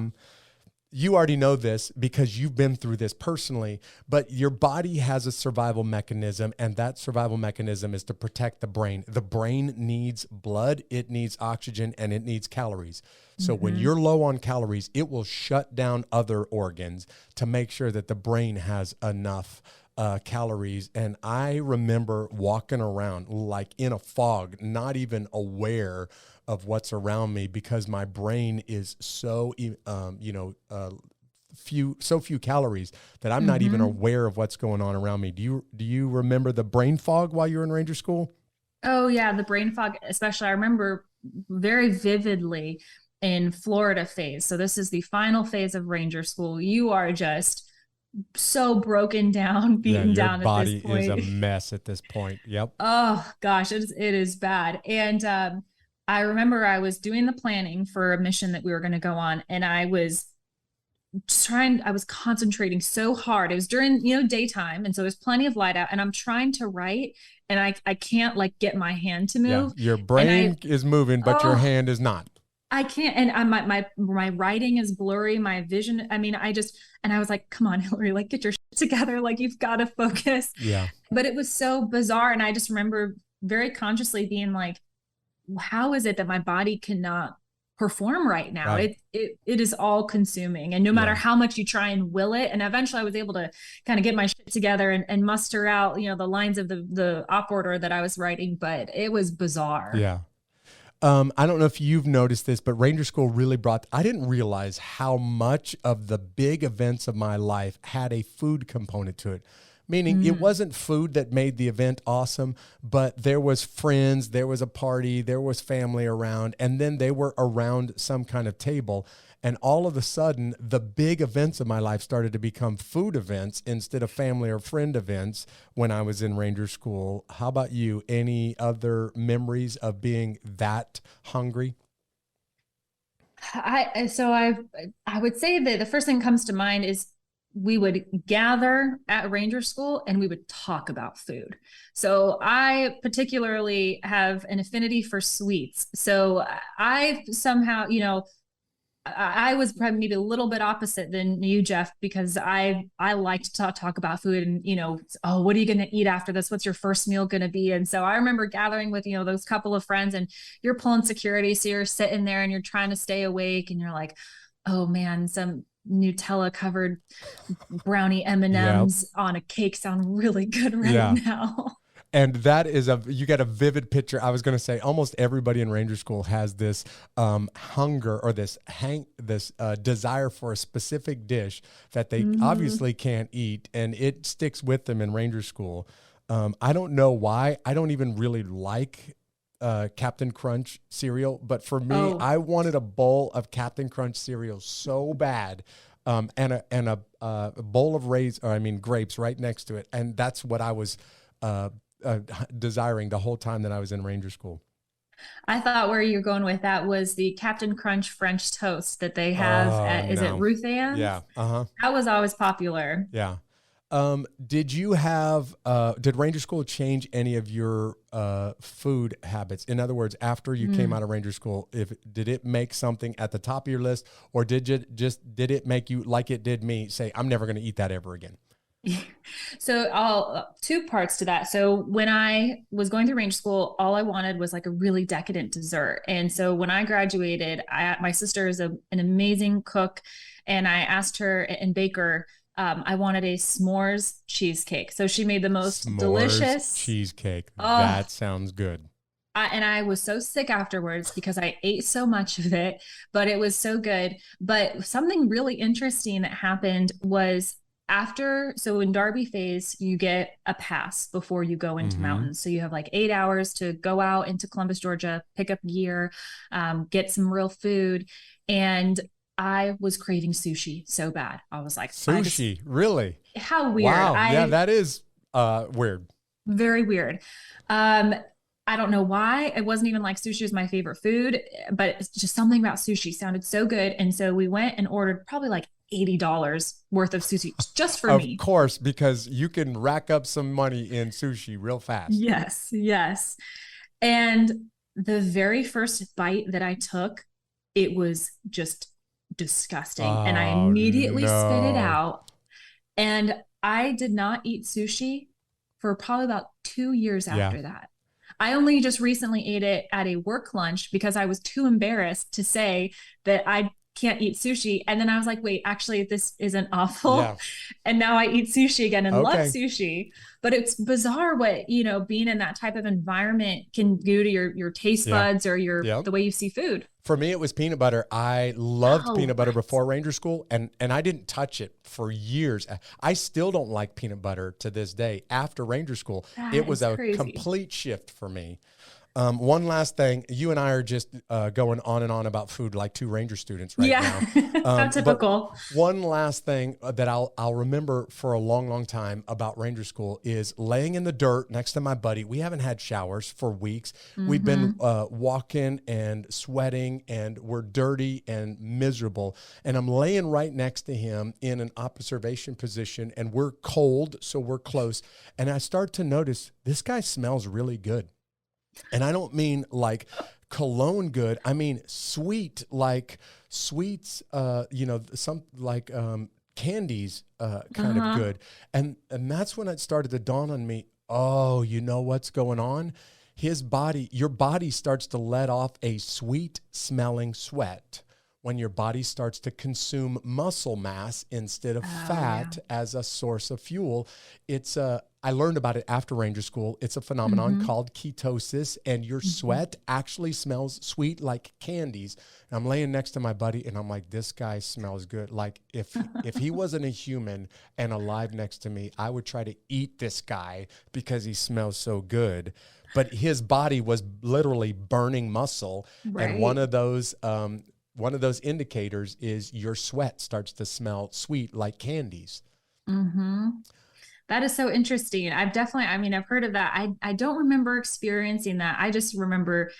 S1: You already know this because you've been through this personally, but your body has a survival mechanism, and that survival mechanism is to protect the brain. The brain needs blood, it needs oxygen, and it needs calories. So when you're low on calories, it will shut down other organs to make sure that the brain has enough calories. And I remember walking around like in a fog, not even aware of what's around me because my brain is so, few calories that I'm not even aware of what's going on around me. Do you remember the brain fog while you were in Ranger School?
S3: Oh yeah. The brain fog, especially I remember very vividly in Florida phase. So this is the final phase of Ranger School. You are just so broken down, beaten down at this point.
S1: Your body is a mess at this point. Yep.
S3: Oh gosh, it is bad. And I remember I was doing the planning for a mission that we were going to go on, and I was concentrating so hard. It was during, daytime. And so there's plenty of light out, and I'm trying to write, and I can't like get my hand to move.
S1: Yeah. Your brain is moving, but your hand is not.
S3: I can't. And my writing is blurry. My vision. I mean, I was like, come on, Hilary, like get your shit together. Like you've got to focus. Yeah. But it was so bizarre. And I just remember very consciously being like, how is it that my body cannot perform right now? Right. It is all consuming. And no matter how much you try and will it. And eventually I was able to kind of get my shit together and muster out, the lines of the op order that I was writing, but it was bizarre.
S1: Yeah. I don't know if you've noticed this, but Ranger School really I didn't realize how much of the big events of my life had a food component to it. Meaning it wasn't food that made the event awesome, but there was friends, there was a party, there was family around, and then they were around some kind of table. And all of a sudden, the big events of my life started to become food events instead of family or friend events when I was in Ranger School. How about you? Any other memories of being that hungry?
S3: I would say that the first thing that comes to mind is we would gather at Ranger School and we would talk about food. So I particularly have an affinity for sweets. So I somehow, I was probably maybe a little bit opposite than you, Jeff, because I like to talk about food and, what are you going to eat after this? What's your first meal going to be? And so I remember gathering with, those couple of friends, and you're pulling security. So you're sitting there and you're trying to stay awake and you're like, oh man, some Nutella covered brownie M&Ms on a cake sound really good now.
S1: And that is you get a vivid picture. I was going to say almost everybody in Ranger School has this hunger or this desire for a specific dish that they obviously can't eat, and it sticks with them in Ranger School. I don't know why. I don't even really like Captain Crunch cereal, but for me, I wanted a bowl of Captain Crunch cereal so bad, and a bowl of grapes right next to it, and that's what I was desiring the whole time that I was in Ranger School.
S3: I thought where you're going with that was the Captain Crunch French toast that they have at it Rotc?
S1: Yeah.
S3: That was always popular.
S1: Yeah. Did Ranger School change any of your food habits? In other words, after you came out of Ranger School, did it make something at the top of your list, or did it make you, like it did me, say, I'm never going to eat that ever again?
S3: So I'll two parts to that. So when I was going through ranger school, all I wanted was like a really decadent dessert. And so when I graduated, my sister is an amazing cook, and I asked her and baker. I wanted a s'mores cheesecake. So she made the most
S1: S'mores
S3: delicious
S1: cheesecake.
S3: Oh,
S1: That sounds good.
S3: and I was so sick afterwards because I ate so much of it, but it was so good. But something really interesting that happened was so in Derby phase, you get a pass before you go into mountains. So you have like 8 hours to go out into Columbus, Georgia, pick up gear, get some real food. And I was craving sushi so bad. I was like,
S1: Sushi, really?
S3: How weird.
S1: Wow. Yeah, that is weird.
S3: Very weird. I don't know why. It wasn't even like sushi was my favorite food, but it's just something about sushi sounded so good. And so we went and ordered probably like $80 worth of sushi just for me.
S1: Of course, because you can rack up some money in sushi real fast.
S3: Yes, yes. And the very first bite that I took, it was just disgusting. And I immediately spit it out. And I did not eat sushi for probably about 2 years after that. I only just recently ate it at a work lunch because I was too embarrassed to say that I can't eat sushi. And then I was like, wait, actually, this isn't awful. Yeah. And now I eat sushi again and love sushi. But it's bizarre what, being in that type of environment can do to your taste buds or the way you see food.
S1: For me, it was peanut butter. I loved peanut butter before Ranger School, and I didn't touch it for years. I still don't like peanut butter to this day. After Ranger School, it was a complete shift for me. One last thing, you and I are just going on and on about food like two Ranger students right now.
S3: How typical.
S1: One last thing that I'll remember for a long, long time about Ranger School is laying in the dirt next to my buddy. We haven't had showers for weeks. We've been walking and sweating, and we're dirty and miserable. And I'm laying right next to him in an observation position, and we're cold, so we're close. And I start to notice this guy smells really good. And I don't mean like cologne good. I mean sweet, like sweets, some like candies kind of good. And that's when it started to dawn on me, oh, you know what's going on? Your body starts to let off a sweet smelling sweat when your body starts to consume muscle mass instead of fat as a source of fuel. I learned about it after Ranger School. It's a phenomenon called ketosis, and your sweat actually smells sweet like candies. And I'm laying next to my buddy, and I'm like, this guy smells good. Like if he wasn't a human and alive next to me, I would try to eat this guy because he smells so good. But his body was literally burning muscle, and one of those indicators is your sweat starts to smell sweet like candies.
S3: That is so interesting. I've heard of that. I don't remember experiencing that. I just remember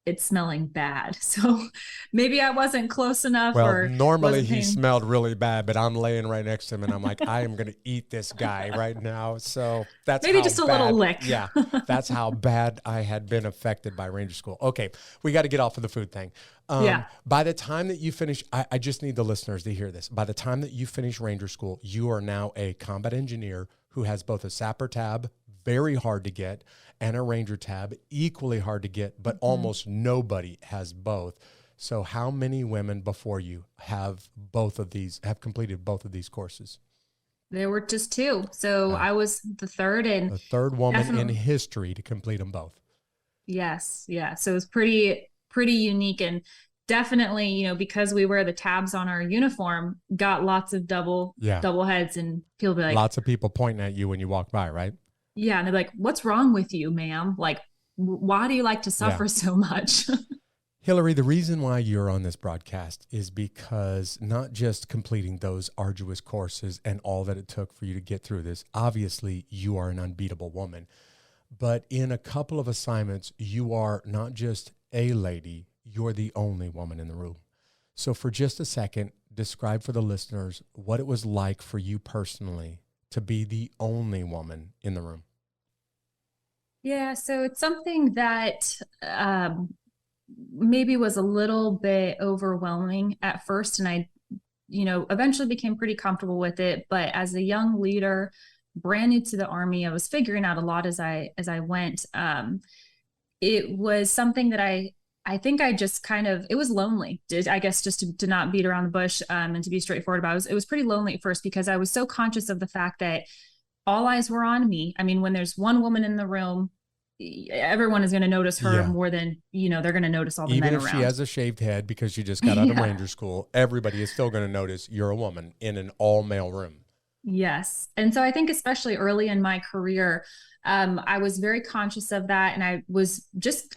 S3: it smelling bad. So maybe I wasn't close enough.
S1: Well, normally he smelled really bad, but I'm laying right next to him and I'm like, I am going to eat this guy right now. So that's
S3: maybe just a little lick.
S1: Yeah. That's how bad I had been affected by Ranger School. Okay. We got to get off of the food thing. By the time that you finish, I just need the listeners to hear this. By the time that you finish Ranger School, you are now a combat engineer who has both a Sapper tab, very hard to get, and a Ranger tab, equally hard to get, but almost nobody has both. So how many women before you have completed both of these courses?
S3: There were just two. So I was the third
S1: woman in history to complete them both.
S3: Yes. Yeah. So it was pretty unique, and definitely, because we wear the tabs on our uniform, got lots of double heads, and people be like,
S1: lots of people pointing at you when you walk by, right?
S3: Yeah. And they're like, what's wrong with you, ma'am? Like, why do you like to suffer so much?
S1: Hilary, the reason why you're on this broadcast is because not just completing those arduous courses and all that it took for you to get through this, obviously you are an unbeatable woman, but in a couple of assignments, you are not just a lady, you're the only woman in the room. So for just a second, describe for the listeners what it was like for you personally to be the only woman in the room.
S3: Yeah, so it's something that maybe was a little bit overwhelming at first, and I eventually became pretty comfortable with it. But as a young leader, brand new to the Army. I was figuring out a lot as I went. It was something that I think I just kind of, it was lonely, I guess, just to not beat around the bush, and to be straightforward about it. It was pretty lonely at first because I was so conscious of the fact that all eyes were on me. I mean, when there's one woman in the room, everyone is going to notice her more than, they're going to notice all the men around.
S1: Even if she has a shaved head because you just got out of Ranger school, everybody is still going to notice you're a woman in an all-male room.
S3: Yes. And so I think especially early in my career, I was very conscious of that. And I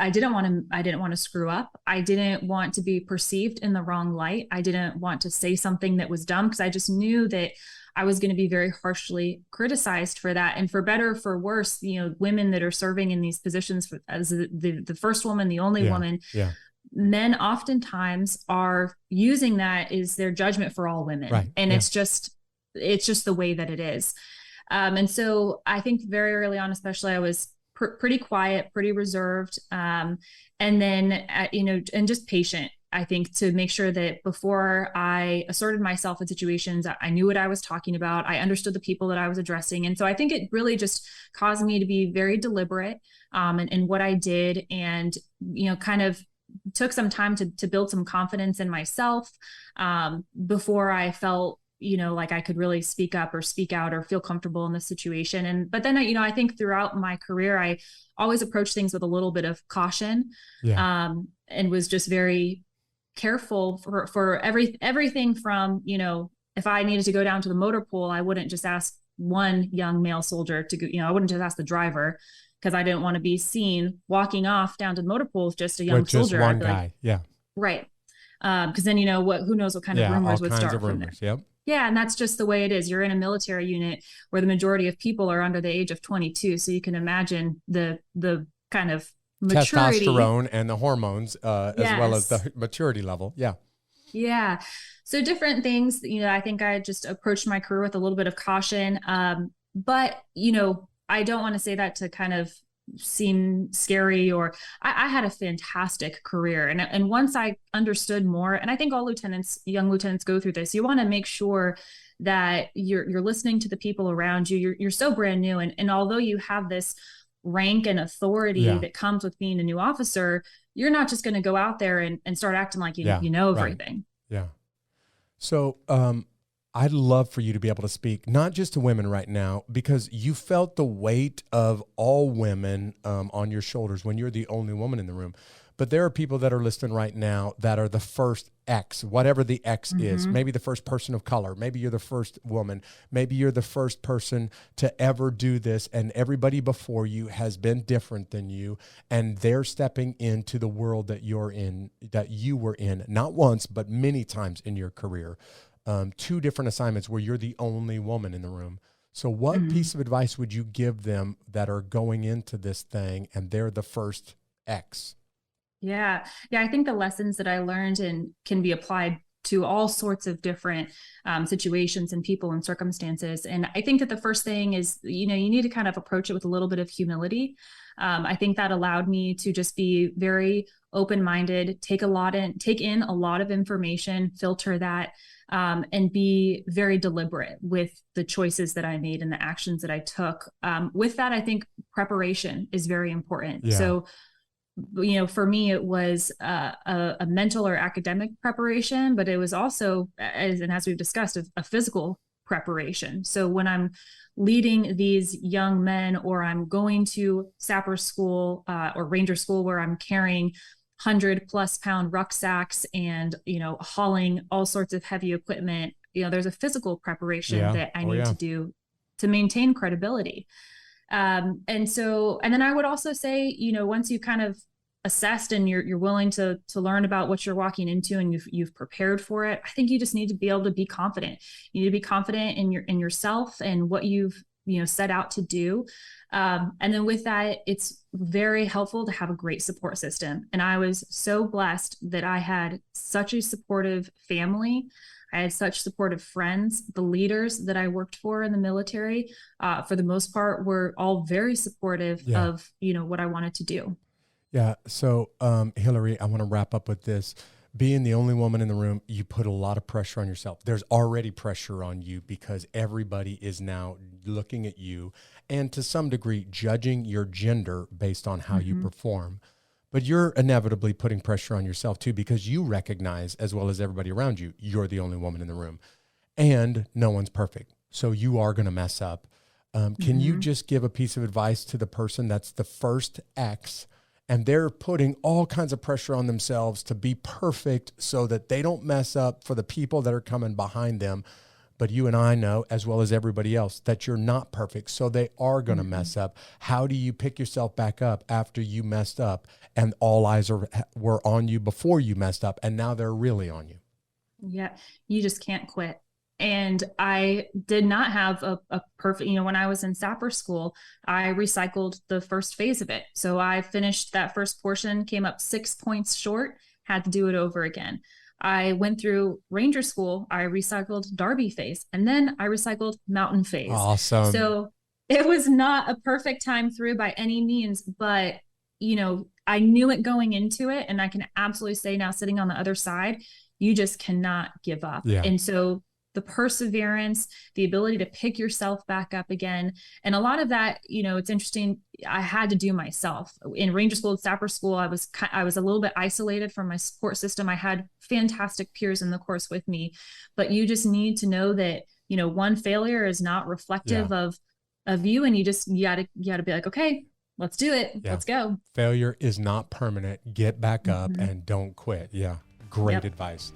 S3: didn't want to screw up. I didn't want to be perceived in the wrong light. I didn't want to say something that was dumb because I just knew that I was going to be very harshly criticized for that. And for better or for worse, women that are serving in these positions as the first woman, the only woman, men oftentimes are using that as their judgment for all women. Right. And it's just the way that it is. And so I think very early on, especially, I was pretty quiet, pretty reserved. And then, and just patient, I think, to make sure that before I asserted myself in situations, I knew what I was talking about. I understood the people that I was addressing. And so I think it really just caused me to be very deliberate in what I did, and, kind of took some time to build some confidence in myself before I felt like I could really speak up or speak out or feel comfortable in this situation. But then, I think throughout my career, I always approached things with a little bit of caution, and was just very careful for everything from, if I needed to go down to the motor pool, I wouldn't just ask one young male soldier to go, I wouldn't just ask the driver, because I didn't want to be seen walking off down to the motor pool with just a young soldier.
S1: Just one guy.
S3: Right. Because then, who knows what kind of rumors would start from there.
S1: Yep.
S3: Yeah. And that's just the way it is. You're in a military unit where the majority of people are under the age of 22. So you can imagine the kind of maturity.
S1: Testosterone and the hormones, as well as the maturity level. Yeah. Yeah.
S3: So different things, I think I just approached my career with a little bit of caution. But, I don't want to say that to kind of seem scary, or I had a fantastic career. And once I understood more, and I think all young lieutenants go through this, you want to make sure that you're listening to the people around you. You're so brand new. And although you have this rank and authority that comes with being a new officer, you're not just going to go out there and start acting like you know everything.
S1: Yeah. So, I'd love for you to be able to speak, not just to women right now, because you felt the weight of all women on your shoulders when you're the only woman in the room. But there are people that are listening right now that are the first X, whatever the X is, maybe the first person of color, maybe you're the first woman, maybe you're the first person to ever do this, and everybody before you has been different than you, and they're stepping into the world that you were in, not once, but many times in your career. 2 different assignments where you're the only woman in the room. So what piece of advice would you give them that are going into this thing and they're the first X?
S3: Yeah. I think the lessons that I learned and can be applied to all sorts of different situations and people and circumstances. And I think that the first thing is, you need to kind of approach it with a little bit of humility. I think that allowed me to just be very open-minded, take in a lot of information, filter that, and be very deliberate with the choices that I made and the actions that I took. With that, I think preparation is very important. Yeah. So, for me, it was a mental or academic preparation, but it was also, as we've discussed, a physical preparation. So when I'm leading these young men, or I'm going to Sapper school or Ranger school where I'm carrying 100+ pound rucksacks and, hauling all sorts of heavy equipment, there's a physical preparation that I need to do to maintain credibility. And then I would also say, once you kind of assessed and you're willing to learn about what you're walking into and you've prepared for it, I think you just need to be able to be confident. You need to be confident in yourself and what you've set out to do. And then with that, it's very helpful to have a great support system. And I was so blessed that I had such a supportive family. I had such supportive friends. The leaders that I worked for in the military, for the most part, were all very supportive of, what I wanted to do.
S1: Yeah. So, Hilary, I want to wrap up with this. being the only woman in the room, you put a lot of pressure on yourself. There's already pressure on you because everybody is now looking at you and to some degree judging your gender based on how you perform. But you're inevitably putting pressure on yourself too, because you recognize, as well as everybody around you, you're the only woman in the room and no one's perfect. So you are going to mess up. Can you just give a piece of advice to the person that's the first X and they're putting all kinds of pressure on themselves to be perfect so that they don't mess up for the people that are coming behind them? But you and I know, as well as everybody else, that you're not perfect. So they are going to mess up. How do you pick yourself back up after you messed up and all eyes were on you before you messed up and now they're really on you?
S3: Yeah, you just can't quit. And I did not have a perfect, when I was in Sapper school, I recycled the first phase of it. So I finished that first portion, came up 6 points short, had to do it over again. I went through Ranger school, I recycled Derby phase, and then I recycled mountain phase.
S1: Awesome.
S3: So it was not a perfect time through by any means, but I knew it going into it. And I can absolutely say now, sitting on the other side, you just cannot give up.
S1: Yeah.
S3: And so the perseverance, the ability to pick yourself back up again. And a lot of that, it's interesting. I had to do myself in Ranger school, Sapper school. I was a little bit isolated from my support system. I had fantastic peers in the course with me, but you just need to know that, one failure is not reflective of you. And you gotta be like, okay, let's do it.
S1: Yeah.
S3: Let's go.
S1: Failure is not permanent. Get back up and don't quit. Yeah. Great advice.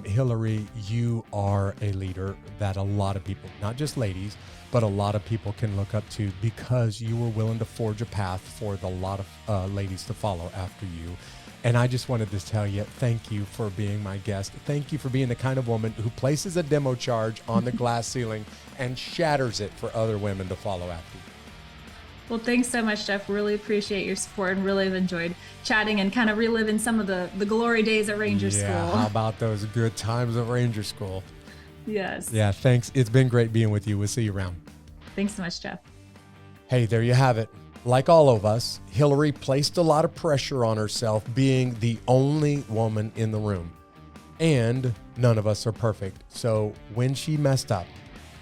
S1: Hilary, you are a leader that a lot of people, not just ladies, but a lot of people can look up to because you were willing to forge a path for a lot of ladies to follow after you. And I just wanted to tell you, thank you for being my guest. Thank you for being the kind of woman who places a demo charge on the glass ceiling and shatters it for other women to follow after you.
S3: Well, thanks so much, Jeff. Really appreciate your support and really have enjoyed chatting and kind of reliving some of the glory days at Ranger School.
S1: How about those good times at Ranger School?
S3: Yes.
S1: Yeah, thanks. It's been great being with you. We'll see you around.
S3: Thanks so much, Jeff.
S1: Hey, there you have it. Like all of us, Hilary placed a lot of pressure on herself being the only woman in the room. And none of us are perfect. So when she messed up,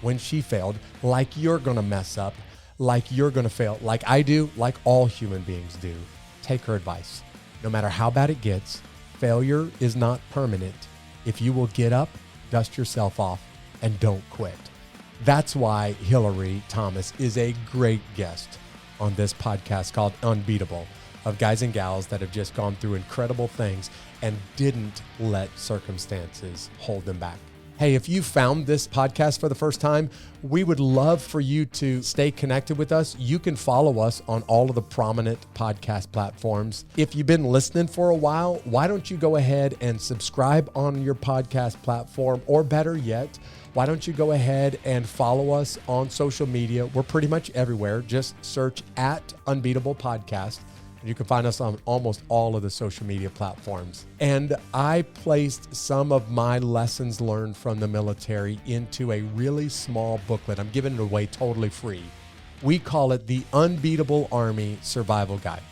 S1: when she failed, like you're going to mess up, like you're going to fail, like I do, like all human beings do, take her advice. No matter how bad it gets, failure is not permanent. If you will get up, dust yourself off, and don't quit. That's why Hilary Thomas is a great guest on this podcast called Unbeatable, of guys and gals that have just gone through incredible things and didn't let circumstances hold them back. Hey, if you found this podcast for the first time, we would love for you to stay connected with us. You can follow us on all of the prominent podcast platforms. If you've been listening for a while, why don't you go ahead and subscribe on your podcast platform? Or better yet, why don't you go ahead and follow us on social media? We're pretty much everywhere. Just search at Unbeatable Podcast. You can find us on almost all of the social media platforms. And I placed some of my lessons learned from the military into a really small booklet. I'm giving it away totally free. We call it the Unbeatable Army Survival Guide.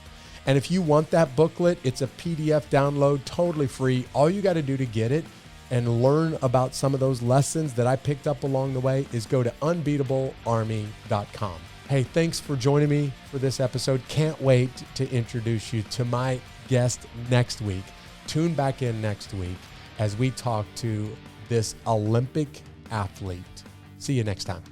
S1: And if you want that booklet, it's a PDF download, totally free. All you got to do to get it and learn about some of those lessons that I picked up along the way is go to unbeatablearmy.com. Hey, thanks for joining me for this episode. Can't wait to introduce you to my guest next week. Tune back in next week as we talk to this Olympic athlete. See you next time.